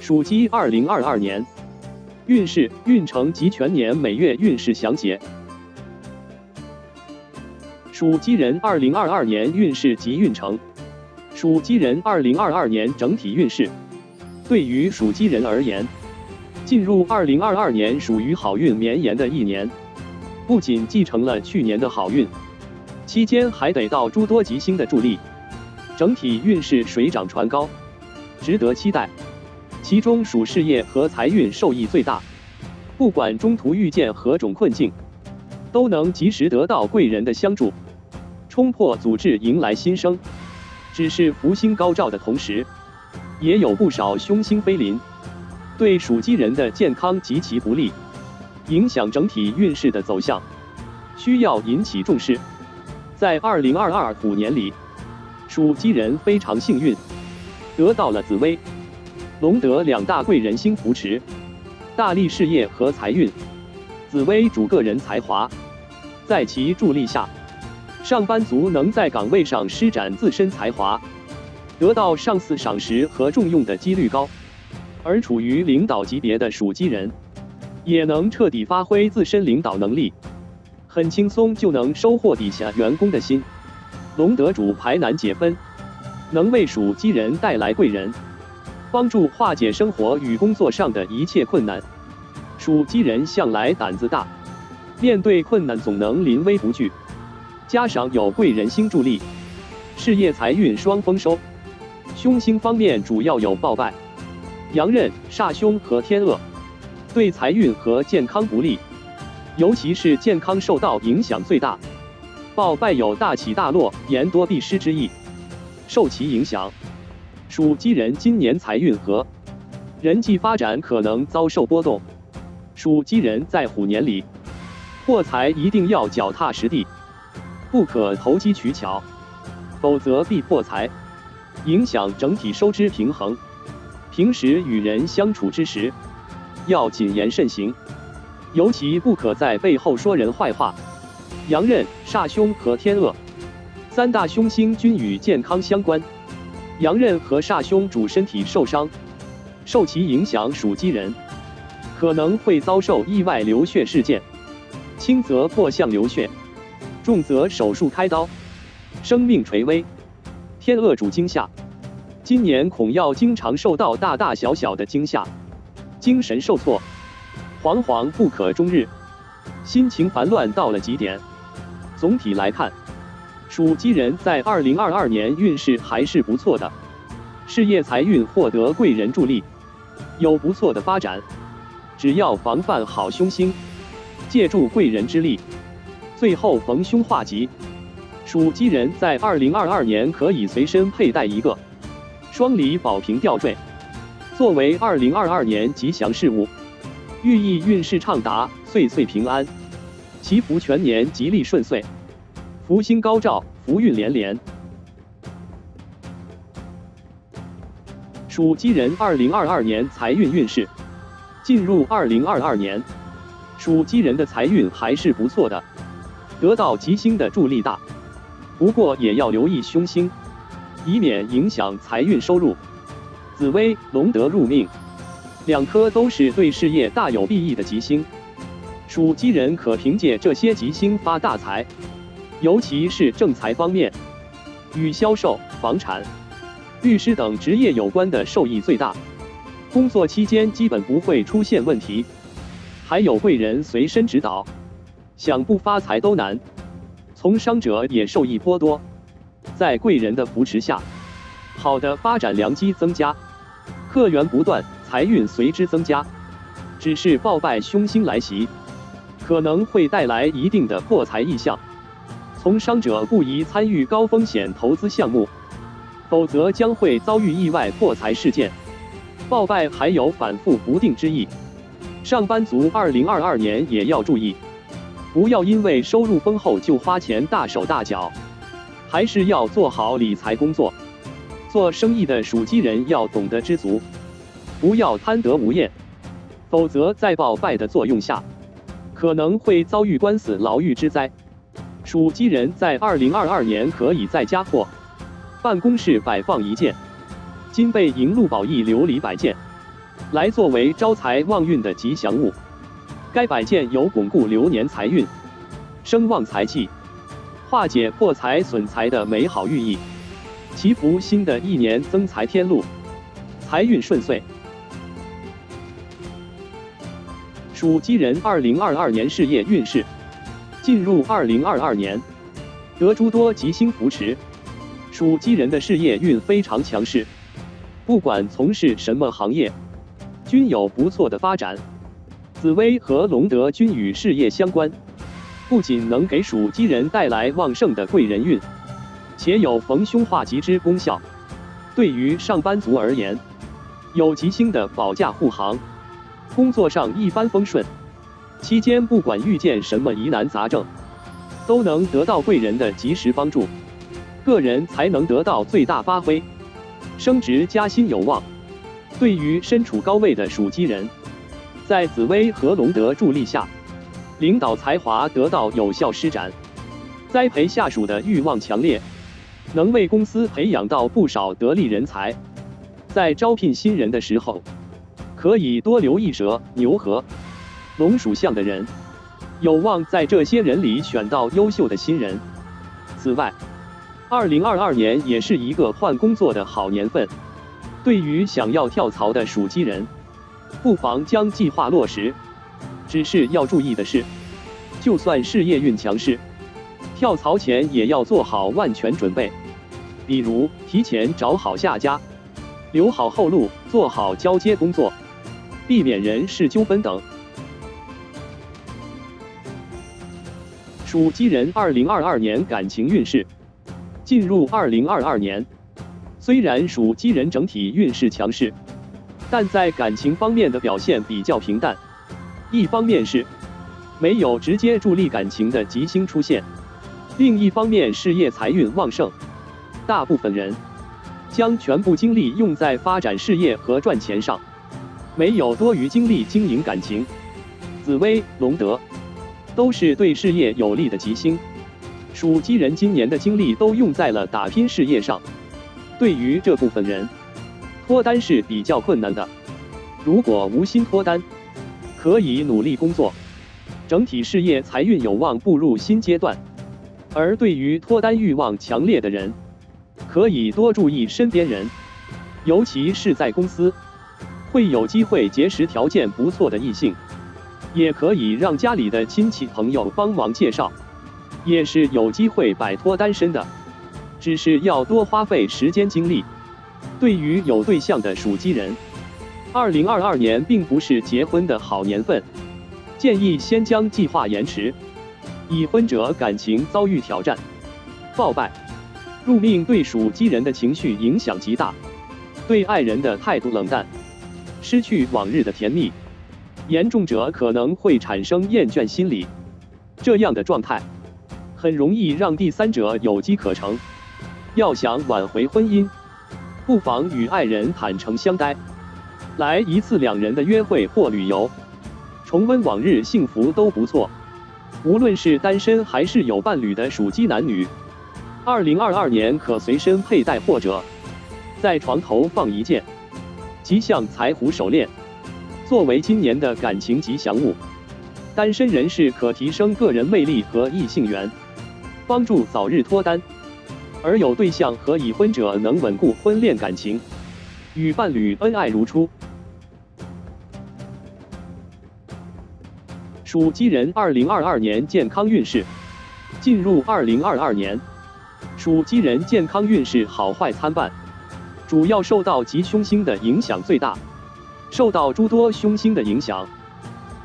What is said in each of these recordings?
属鸡2022年运势、运程及全年每月运势详解。属鸡人2022年运势及运程。属鸡人2022年整体运势。对于属鸡人而言，进入2022年属于好运绵延的一年，不仅继承了去年的好运，期间还得到诸多吉星的助力，整体运势水涨船高，值得期待。其中属事业和财运受益最大，不管中途遇见何种困境，都能及时得到贵人的相助，冲破阻滞，迎来新生。只是福星高照的同时，也有不少凶星飞临，对属鸡人的健康极其不利，影响整体运势的走向，需要引起重视。在2022虎年里，属鸡人非常幸运，得到了紫微、龙德两大贵人星扶持，大利事业和财运。紫微主个人才华，在其助力下，上班族能在岗位上施展自身才华，得到上司赏识和重用的几率高。而处于领导级别的属鸡人，也能彻底发挥自身领导能力，很轻松就能收获底下员工的心。龙德主排难解纷，能为属鸡人带来贵人，帮助化解生活与工作上的一切困难。属鸡人向来胆子大，面对困难总能临危不惧，加上有贵人星助力，事业财运双丰收。凶星方面主要有报败、阳刃、煞凶和天厄，对财运和健康不利，尤其是健康受到影响最大。报败有大起大落、言多必失之意，受其影响，属鸡人今年财运和人际发展可能遭受波动。属鸡人在虎年里，破财一定要脚踏实地，不可投机取巧，否则必破财，影响整体收支平衡。平时与人相处之时，要谨言慎行，尤其不可在背后说人坏话。阳刃、煞凶和天厄三大凶星均与健康相关，阳刃和煞凶主身体受伤，受其影响属鸡人可能会遭受意外流血事件，轻则破相流血，重则手术开刀，生命垂危。天厄主惊吓，今年恐要经常受到大大小小的惊吓，精神受挫，惶惶不可终日，心情烦乱到了极点。总体来看，属鸡人在2022年运势还是不错的，事业财运获得贵人助力，有不错的发展。只要防范好凶星，借助贵人之力，最后逢凶化吉。属鸡人在2022年可以随身佩戴一个双离宝瓶吊坠，作为2022年吉祥事物，寓意运势畅达，岁岁平安，祈福全年吉利顺遂，福星高照，福运连连。属鸡人2022年财运运势。进入2022年，属鸡人的财运还是不错的，得到吉星的助力大，不过也要留意凶星，以免影响财运收入。紫微、龙德入命，两颗都是对事业大有裨益的吉星，属鸡人可凭借这些吉星发大财，尤其是正财方面，与销售、房产、律师等职业有关的受益最大。工作期间基本不会出现问题，还有贵人随身指导，想不发财都难。从商者也受益颇多，在贵人的扶持下，好的发展良机增加，客源不断，财运随之增加。只是报败凶星来袭，可能会带来一定的破财意象，从商者不宜参与高风险投资项目，否则将会遭遇意外破财事件。报败还有反复不定之意，上班族2022年也要注意，不要因为收入丰厚就花钱大手大脚，还是要做好理财工作。做生意的属鸡人要懂得知足，不要贪得无厌，否则在报败的作用下，可能会遭遇官司牢狱之灾。属鸡人在2022年可以在家或办公室摆放一件金贝银鹿宝翼琉璃摆件，来作为招财旺运的吉祥物。该摆件有巩固流年财运、生旺财气、化解破财损财的美好寓意，祈福新的一年增财添禄，财运顺遂。属鸡人2022年事业运势。进入2022年，得诸多吉星扶持，属鸡人的事业运非常强势，不管从事什么行业，均有不错的发展。紫薇和龙德均与事业相关，不仅能给属鸡人带来旺盛的贵人运，且有逢凶化吉之功效。对于上班族而言，有吉星的保驾护航，工作上一帆风顺。期间不管遇见什么疑难杂症，都能得到贵人的及时帮助，个人才能得到最大发挥，升职加薪有望。对于身处高位的属鸡人，在紫薇和龙德助力下，领导才华得到有效施展，栽培下属的欲望强烈，能为公司培养到不少得力人才。在招聘新人的时候，可以多留意蛇、牛和龙属相的人，有望在这些人里选到优秀的新人。此外，2022年也是一个换工作的好年份。对于想要跳槽的属鸡人，不妨将计划落实。只是要注意的是，就算事业运强势，跳槽前也要做好万全准备，比如提前找好下家，留好后路，做好交接工作，避免人事纠纷等。属鸡人2022年感情运势。进入2022年，虽然属鸡人整体运势强势，但在感情方面的表现比较平淡。一方面是没有直接助力感情的吉星出现，另一方面事业财运旺盛，大部分人将全部精力用在发展事业和赚钱上，没有多余精力经营感情。紫薇、龙德都是对事业有利的吉星，属鸡人今年的精力都用在了打拼事业上。对于这部分人，脱单是比较困难的。如果无心脱单，可以努力工作，整体事业财运有望步入新阶段。而对于脱单欲望强烈的人，可以多注意身边人，尤其是在公司，会有机会结识条件不错的异性。也可以让家里的亲戚朋友帮忙介绍，也是有机会摆脱单身的，只是要多花费时间精力。对于有对象的属鸡人，2022年并不是结婚的好年份，建议先将计划延迟。已婚者感情遭遇挑战、暴败，入命对属鸡人的情绪影响极大，对爱人的态度冷淡，失去往日的甜蜜。严重者可能会产生厌倦心理，这样的状态很容易让第三者有机可乘。要想挽回婚姻，不妨与爱人坦诚相待，来一次两人的约会或旅游，重温往日幸福都不错。无论是单身还是有伴侣的属鸡男女，2022年可随身佩戴或者在床头放一件吉祥财虎手链，作为今年的感情吉祥物。单身人士可提升个人魅力和异性缘，帮助早日脱单；而有对象和已婚者能稳固婚恋感情，与伴侣恩爱如初。属鸡人2022年健康运势。进入2022年，属鸡人健康运势好坏参半，主要受到吉凶星的影响最大。受到诸多凶星的影响，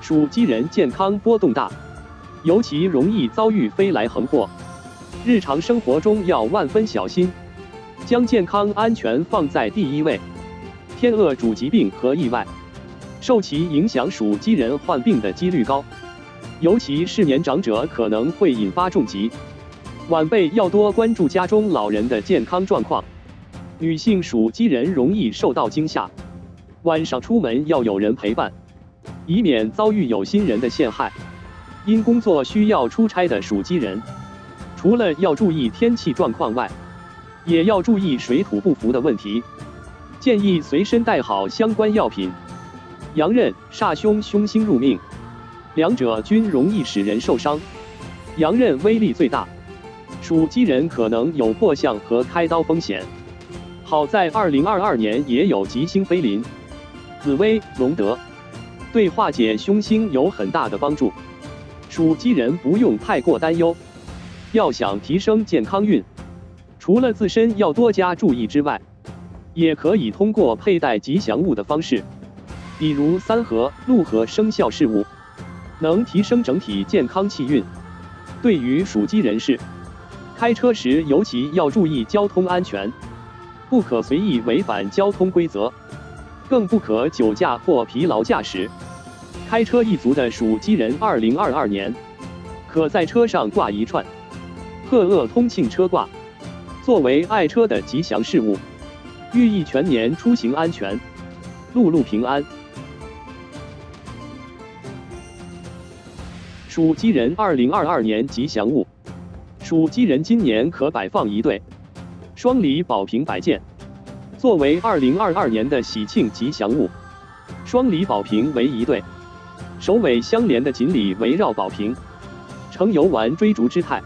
属鸡人健康波动大，尤其容易遭遇飞来横祸。日常生活中要万分小心，将健康安全放在第一位。天厄主疾病和意外，受其影响，属鸡人患病的几率高，尤其是年长者可能会引发重疾。晚辈要多关注家中老人的健康状况。女性属鸡人容易受到惊吓，晚上出门要有人陪伴，以免遭遇有心人的陷害。因工作需要出差的属鸡人，除了要注意天气状况外，也要注意水土不服的问题。建议随身带好相关药品，阳刃、煞凶凶星入命，两者均容易使人受伤。阳刃威力最大，属鸡人可能有破相和开刀风险。好在2022年也有吉星飞临，紫微、龙德，对化解凶星有很大的帮助。属鸡人不用太过担忧。要想提升健康运，除了自身要多加注意之外，也可以通过佩戴吉祥物的方式，比如三合、禄合生肖饰物，能提升整体健康气运。对于属鸡人士，开车时尤其要注意交通安全，不可随意违反交通规则，更不可酒驾或疲劳驾驶。开车一族的属鸡人，2022年可在车上挂一串鹤鄂通庆车挂，作为爱车的吉祥事物，寓意全年出行安全，路路平安。属鸡人2022年吉祥物，属鸡人今年可摆放一对双梨宝瓶摆件，作为2022年的喜庆吉祥物。双梨宝瓶为一对首尾相连的锦鲤围绕宝瓶，呈游玩追逐之态，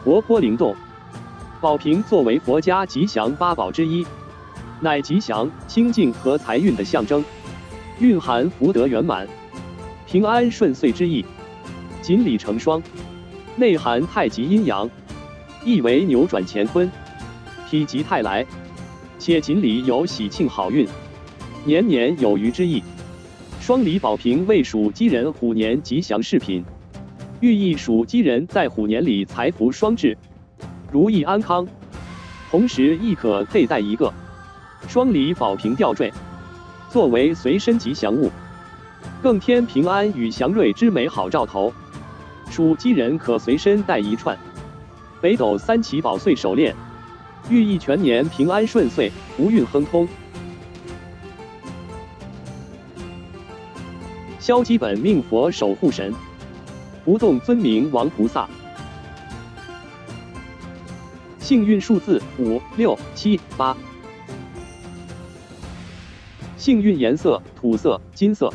活泼灵动。宝瓶作为佛家吉祥八宝之一，乃吉祥、清净和财运的象征，蕴含福德圆满、平安顺遂之意。锦鲤成双，内含太极阴阳，意为扭转乾坤，否极泰来，且锦鲤有喜庆好运、年年有余之意。双梨宝瓶为属鸡人虎年吉祥饰品，寓意属鸡人在虎年里财福双至，如意安康。同时亦可佩戴一个双梨宝瓶吊坠，作为随身吉祥物，更添平安与祥瑞之美好兆头。属鸡人可随身带一串北斗三奇宝穗手链，寓意全年平安顺遂，福运亨通。消基本命佛守护神，不动尊名王菩萨。幸运数字5、6、7、8。幸运颜色土色、金色。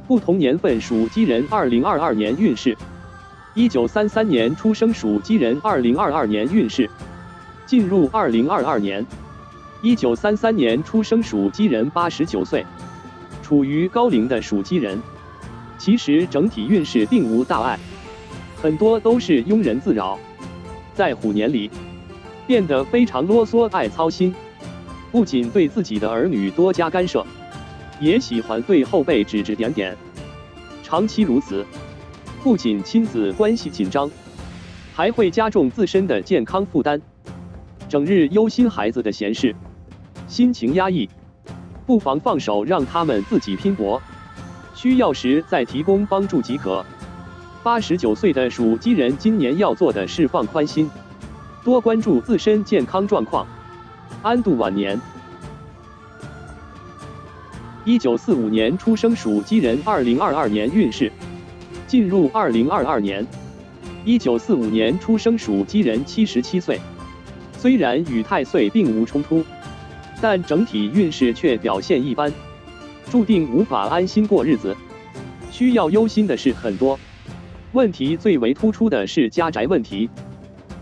不同年份属鸡人2022年运势：1933年出生属鸡人2022年运势。进入2022年，1933年出生属鸡人89岁，处于高龄的属鸡人，其实整体运势并无大碍，很多都是庸人自扰。在虎年里，变得非常啰嗦爱操心，不仅对自己的儿女多加干涉，也喜欢对后辈指指点点。长期如此，不仅亲子关系紧张，还会加重自身的健康负担，整日忧心孩子的闲事，心情压抑，不妨放手让他们自己拼搏，需要时再提供帮助即可。89岁的属鸡人今年要做的是放宽心，多关注自身健康状况，安度晚年。1945年出生属鸡人2022年运势。进入2022年，1945年出生属鸡人77岁，虽然与太岁并无冲突，但整体运势却表现一般，注定无法安心过日子，需要忧心的事很多。问题最为突出的是家宅问题，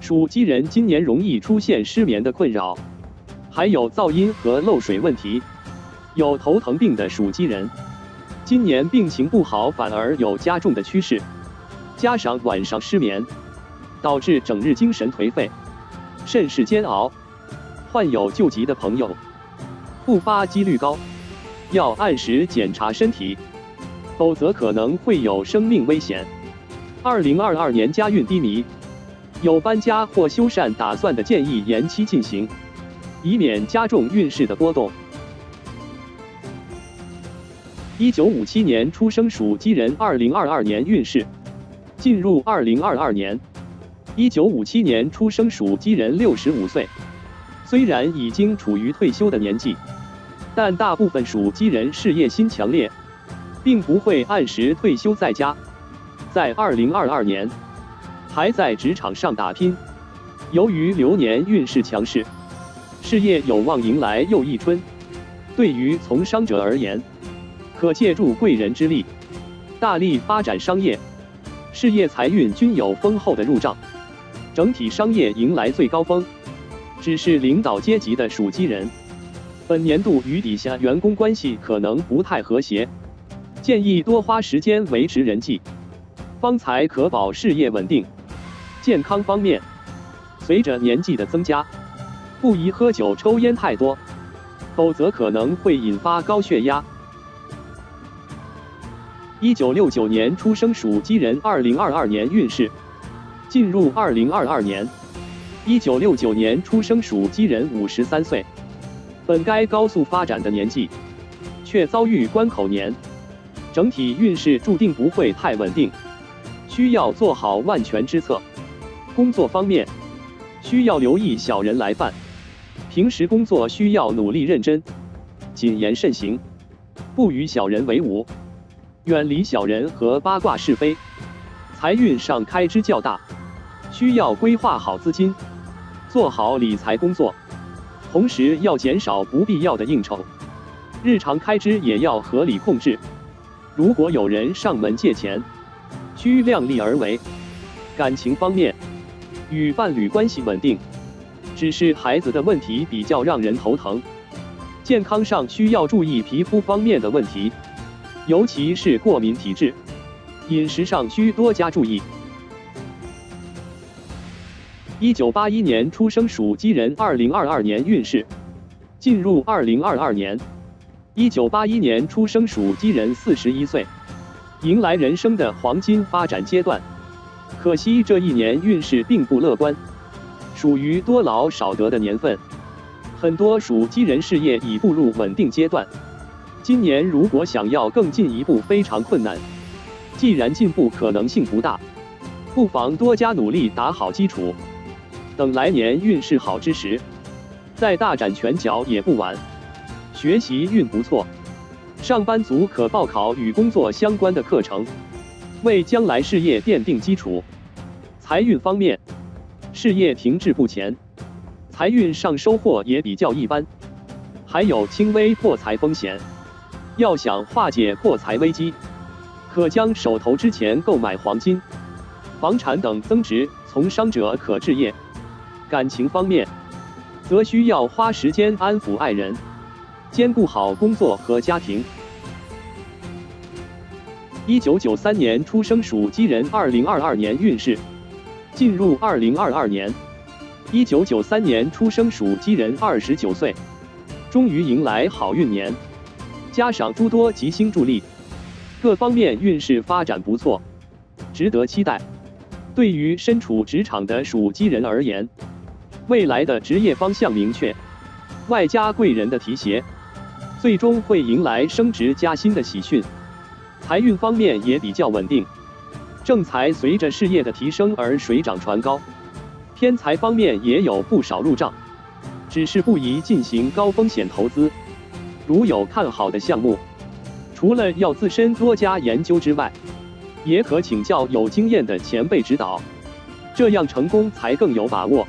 属鸡人今年容易出现失眠的困扰，还有噪音和漏水问题。有头疼病的属鸡人，今年病情不好，反而有加重的趋势，加上晚上失眠，导致整日精神颓废，甚是煎熬。患有旧疾的朋友，复发几率高，要按时检查身体，否则可能会有生命危险。2022年家运低迷，有搬家或修缮打算的，建议延期进行，以免加重运势的波动。1957年出生属鸡人2022年运势。进入2022年，1957年出生属鸡人65岁，虽然已经处于退休的年纪，但大部分属鸡人事业心强烈，并不会按时退休在家，在2022年还在职场上打拼。由于流年运势强势，事业有望迎来又一春。对于从商者而言，可借助贵人之力，大力发展商业，事业财运均有丰厚的入账，整体商业迎来最高峰。只是领导阶级的属鸡人，本年度与底下员工关系可能不太和谐，建议多花时间维持人际，方才可保事业稳定。健康方面，随着年纪的增加，不宜喝酒抽烟太多，否则可能会引发高血压。1969年出生属鸡人2022年运势。进入2022年，1969年出生属鸡人53岁，本该高速发展的年纪，却遭遇关口年，整体运势注定不会太稳定，需要做好万全之策。工作方面，需要留意小人来犯，平时工作需要努力认真，谨言慎行，不与小人为伍，远离小人和八卦是非。财运上开支较大，需要规划好资金，做好理财工作，同时要减少不必要的应酬，日常开支也要合理控制。如果有人上门借钱，需量力而为。感情方面，与伴侣关系稳定，只是孩子的问题比较让人头疼。健康上需要注意皮肤方面的问题，尤其是过敏体质，饮食上需多加注意。1981年出生属鸡人2022年运势。进入2022年，1981年出生属鸡人41岁，迎来人生的黄金发展阶段。可惜这一年运势并不乐观，属于多劳少得的年份，很多属鸡人事业已步入稳定阶段。今年如果想要更进一步，非常困难。既然进步可能性不大，不妨多加努力打好基础，等来年运势好之时，再大展拳脚也不晚。学习运不错，上班族可报考与工作相关的课程，为将来事业奠定基础。财运方面，事业停滞不前，财运上收获也比较一般，还有轻微破财风险。要想化解破财危机，可将手头之钱购买黄金、房产等增值，从商者可置业。感情方面，则需要花时间安抚爱人，兼顾好工作和家庭。1993年出生属鸡人2022年运势。进入2022年，1993年出生属鸡人29岁，终于迎来好运年，加上诸多吉星助力，各方面运势发展不错，值得期待。对于身处职场的属鸡人而言，未来的职业方向明确，外加贵人的提携，最终会迎来升职加薪的喜讯。财运方面也比较稳定，正财随着事业的提升而水涨船高，偏财方面也有不少入账，只是不宜进行高风险投资。如有看好的项目，除了要自身多加研究之外，也可请教有经验的前辈指导，这样成功才更有把握。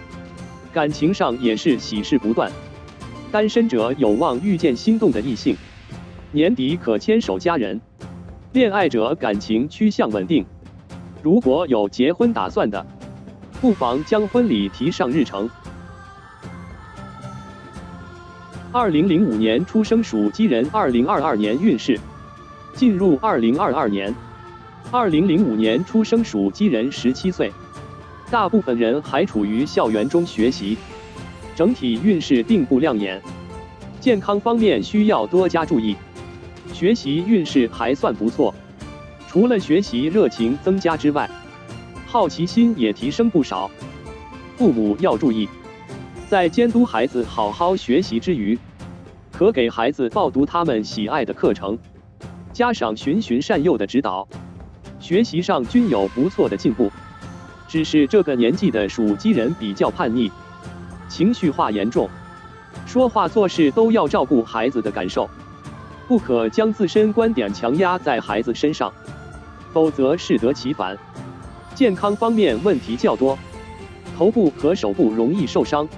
感情上也是喜事不断，单身者有望遇见心动的异性，年底可牵手佳人。恋爱者感情趋向稳定，如果有结婚打算的，不妨将婚礼提上日程。2005年出生属鸡人2022年运势。进入2022年，2005年出生属鸡人17岁，大部分人还处于校园中学习，整体运势并不亮眼。健康方面需要多加注意，学习运势还算不错，除了学习热情增加之外，好奇心也提升不少。父母要注意，在监督孩子好好学习之余，可给孩子报读他们喜爱的课程，加上循循善诱的指导，学习上均有不错的进步。只是这个年纪的属鸡人比较叛逆，情绪化严重，说话做事都要照顾孩子的感受，不可将自身观点强压在孩子身上，否则适得其反。健康方面问题较多，头部和手部容易受伤，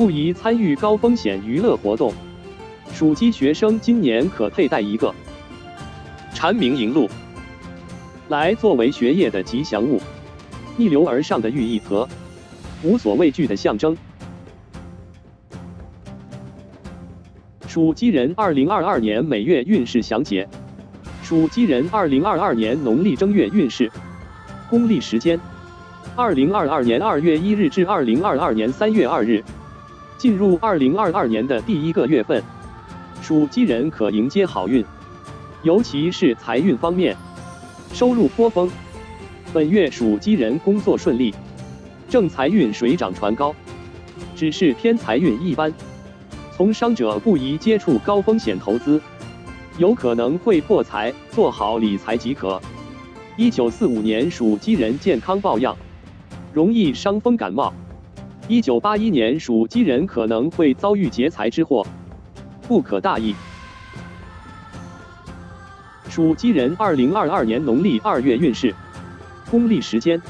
不宜参与高风险娱乐活动。属鸡学生今年可佩戴一个蝉鸣银鹿，来作为学业的吉祥物，逆流而上的寓意和无所畏惧的象征。属鸡人2022年每月运势详解。属鸡人2022年农历正月运势。公历时间：2022年2月1日至2022年3月2日，进入2022年的第一个月份。属鸡人可迎接好运，尤其是财运方面，收入颇丰。本月属鸡人工作顺利，正财运水涨船高，只是偏财运一般。从商者不宜接触高风险投资，有可能会破财，做好理财即可。1945年属鸡人健康抱恙，容易伤风感冒。1981年属鸡人可能会遭遇劫财之祸，不可大意。属鸡人2022年农历2月运势。公历时间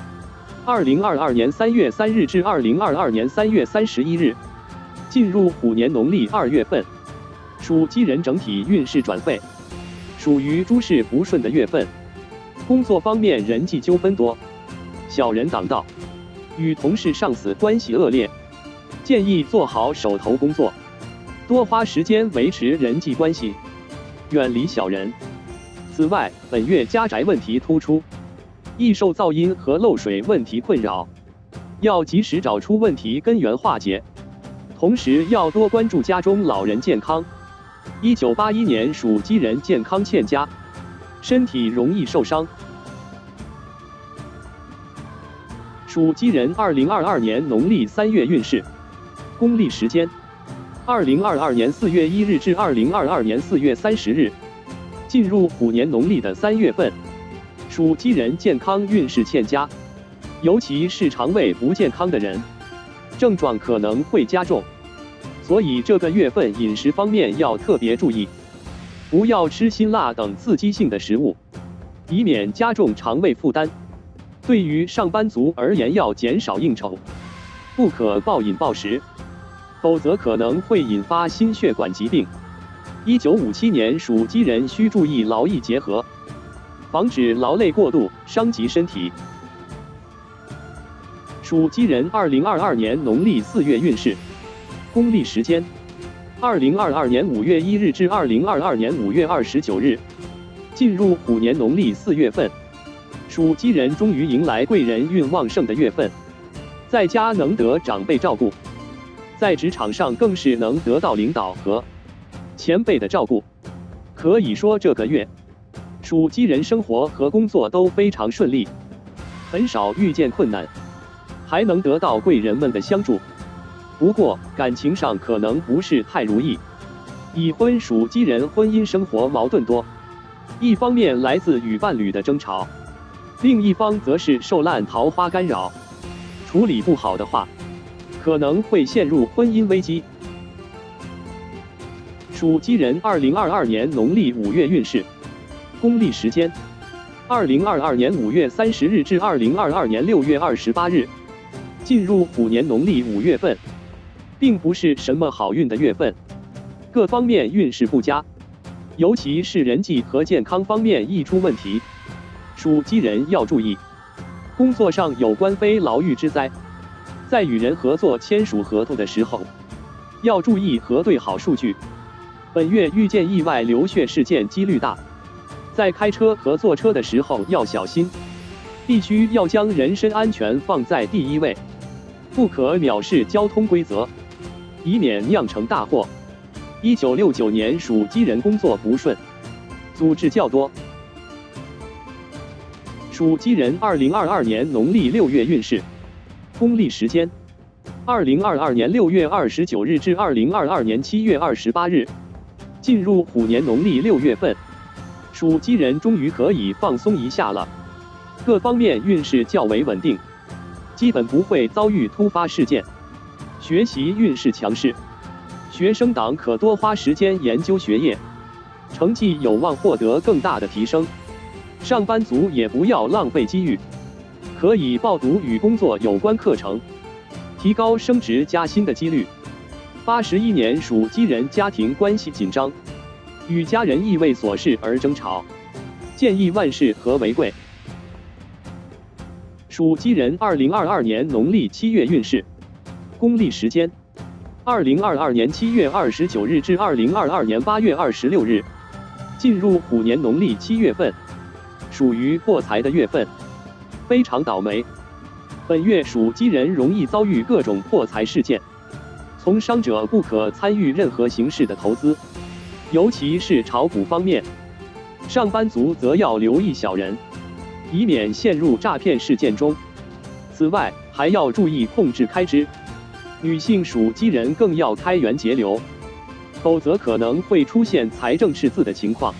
：2022年3月3日至2022年3月31日，进入虎年农历2月份。属鸡人整体运势转废，属于诸事不顺的月份。工作方面人际纠纷多，小人挡道，与同事上司关系恶劣，建议做好手头工作，多花时间维持人际关系，远离小人。此外，本月家宅问题突出，易受噪音和漏水问题困扰，要及时找出问题根源化解，同时要多关注家中老人健康。1981年属鸡人健康欠佳，身体容易受伤。属鸡人2022年农历3月运势。公历时间：2022年4月1日至2022年4月30日，进入虎年农历的3月份。属鸡人健康运势欠佳，尤其是肠胃不健康的人，症状可能会加重，所以这个月份饮食方面要特别注意，不要吃辛辣等刺激性的食物，以免加重肠胃负担。对于上班族而言，要减少应酬，不可暴饮暴食，否则可能会引发心血管疾病。1957年属鸡人需注意劳逸结合，防止劳累过度伤及身体。属鸡人2022年农历4月运势。公历时间：2022年5月1日至2022年5月29日，进入虎年农历4月份。属鸡人终于迎来贵人运旺盛的月份，在家能得长辈照顾，在职场上更是能得到领导和前辈的照顾。可以说这个月，属鸡人生活和工作都非常顺利，很少遇见困难，还能得到贵人们的相助。不过感情上可能不是太如意，已婚属鸡人婚姻生活矛盾多，一方面来自与伴侣的争吵，另一方则是受烂桃花干扰，处理不好的话，可能会陷入婚姻危机。属鸡人2022年农历5月运势。公历时间：2022年5月30日至2022年6月28日，进入虎年农历5月份，并不是什么好运的月份，各方面运势不佳，尤其是人际和健康方面易出问题，属鸡人要注意。工作上有官非牢狱之灾，在与人合作签署合同的时候，要注意核对好数据。本月遇见意外流血事件几率大，在开车和坐车的时候要小心，必须要将人身安全放在第一位，不可藐视交通规则，以免酿成大祸。1969年属鸡人工作不顺，阻滞较多。属鸡人2022年农历6月运势。公历时间：2022年6月29日至2022年7月28日，进入虎年农历6月份。属鸡人终于可以放松一下了，各方面运势较为稳定，基本不会遭遇突发事件。学习运势强势，学生党可多花时间研究学业，成绩有望获得更大的提升。上班族也不要浪费机遇，可以报读与工作有关课程，提高升职加薪的几率。81年属鸡人家庭关系紧张，与家人易为琐事而争吵，建议万事和为贵。属鸡人2022年农历7月运势，公历时间2022年7月29日至2022年8月26日，进入虎年农历7月份，属于破财的月份，非常倒霉。本月属鸡人容易遭遇各种破财事件，从商者不可参与任何形式的投资，尤其是炒股方面。上班族则要留意小人，以免陷入诈骗事件中。此外，还要注意控制开支。女性属鸡人更要开源节流，否则可能会出现财政赤字的情况。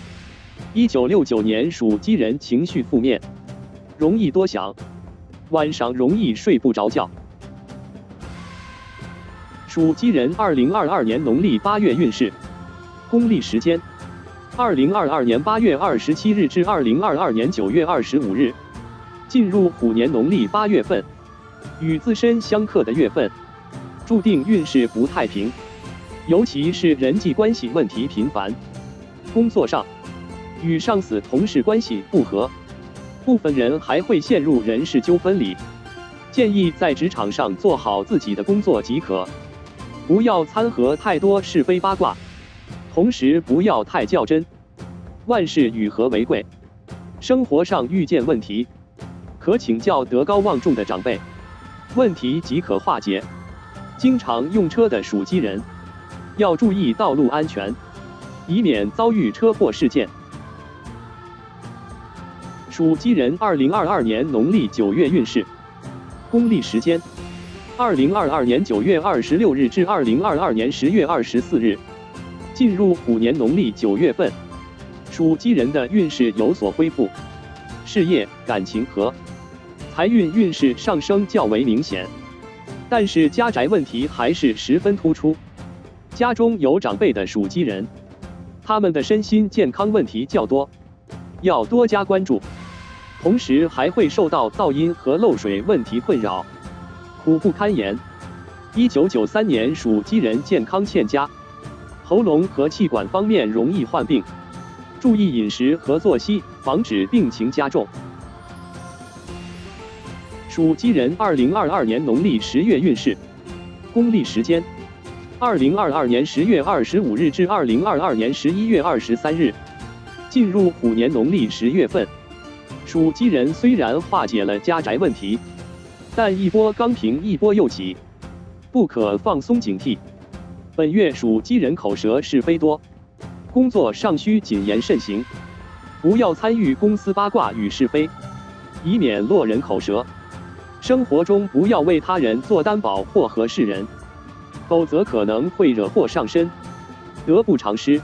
1969年属鸡人情绪负面，容易多想，晚上容易睡不着觉。属鸡人2022年农历8月运势，公历时间2022年8月27日至2022年9月25日，进入虎年农历8月份，与自身相克的月份，注定运势不太平，尤其是人际关系问题频繁。工作上，与上司同事关系不和，部分人还会陷入人事纠纷里。建议在职场上做好自己的工作即可，不要掺和太多是非八卦，同时不要太较真，万事与和为贵。生活上遇见问题，可请教德高望重的长辈，问题即可化解。经常用车的属鸡人，要注意道路安全，以免遭遇车祸事件。属鸡人2022年农历9月运势，公历时间2022年9月26日至2022年10月24日，进入虎年农历9月份，属鸡人的运势有所恢复，事业、感情和财运运势上升较为明显，但是家宅问题还是十分突出。家中有长辈的属鸡人，他们的身心健康问题较多，要多加关注。同时还会受到噪音和漏水问题困扰，苦不堪言。1993年属鸡人健康欠佳，喉咙和气管方面容易患病，注意饮食和作息，防止病情加重。属鸡人2022年农历10月运势，公历时间2022年10月25日至2022年11月23日，进入虎年农历10月份。属鸡人虽然化解了家宅问题，但一波刚平一波又起，不可放松警惕。本月属鸡人口舌是非多，工作尚需谨言慎行，不要参与公司八卦与是非，以免落人口舌。生活中不要为他人做担保或和事人，否则可能会惹祸上身，得不偿失。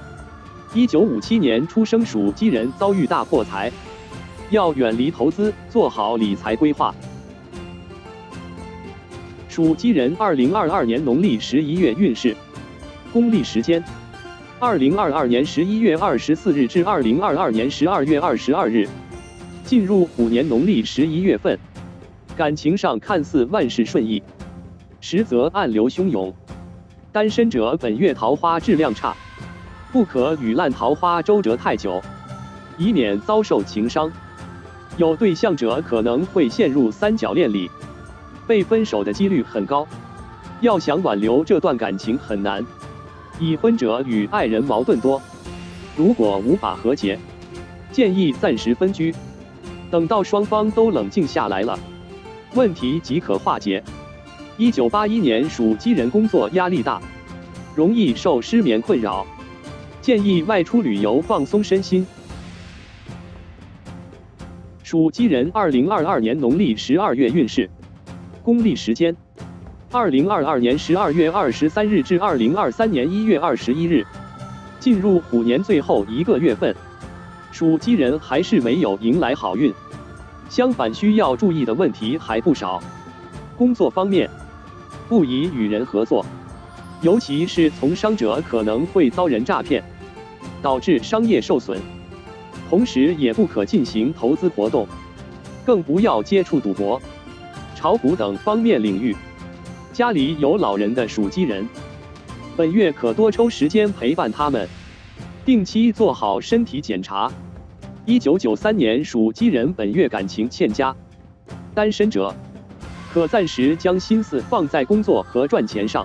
1957年出生属鸡人遭遇大破财，要远离投资，做好理财规划。属鸡人2022年农历11月运势，公历时间2022年11月24日至2022年12月22日，进入虎年农历11月份。感情上看似万事顺意，实则暗流汹涌。单身者本月桃花质量差，不可与烂桃花周折太久，以免遭受情伤。有对象者可能会陷入三角恋里，被分手的几率很高，要想挽留这段感情很难。已婚者与爱人矛盾多，如果无法和解，建议暂时分居，等到双方都冷静下来了，问题即可化解。1981年属鸡人工作压力大，容易受失眠困扰，建议外出旅游放松身心。属鸡人2022年农历12月运势，公历时间2022年12月23日至2023年1月21日，进入虎年最后一个月份。属鸡人还是没有迎来好运，相反需要注意的问题还不少。工作方面，不宜与人合作，尤其是从商者可能会遭人诈骗，导致商业受损。同时也不可进行投资活动，更不要接触赌博、炒股等方面领域。家里有老人的属鸡人，本月可多抽时间陪伴他们，定期做好身体检查。1993年属鸡人本月感情欠佳，单身者可暂时将心思放在工作和赚钱上。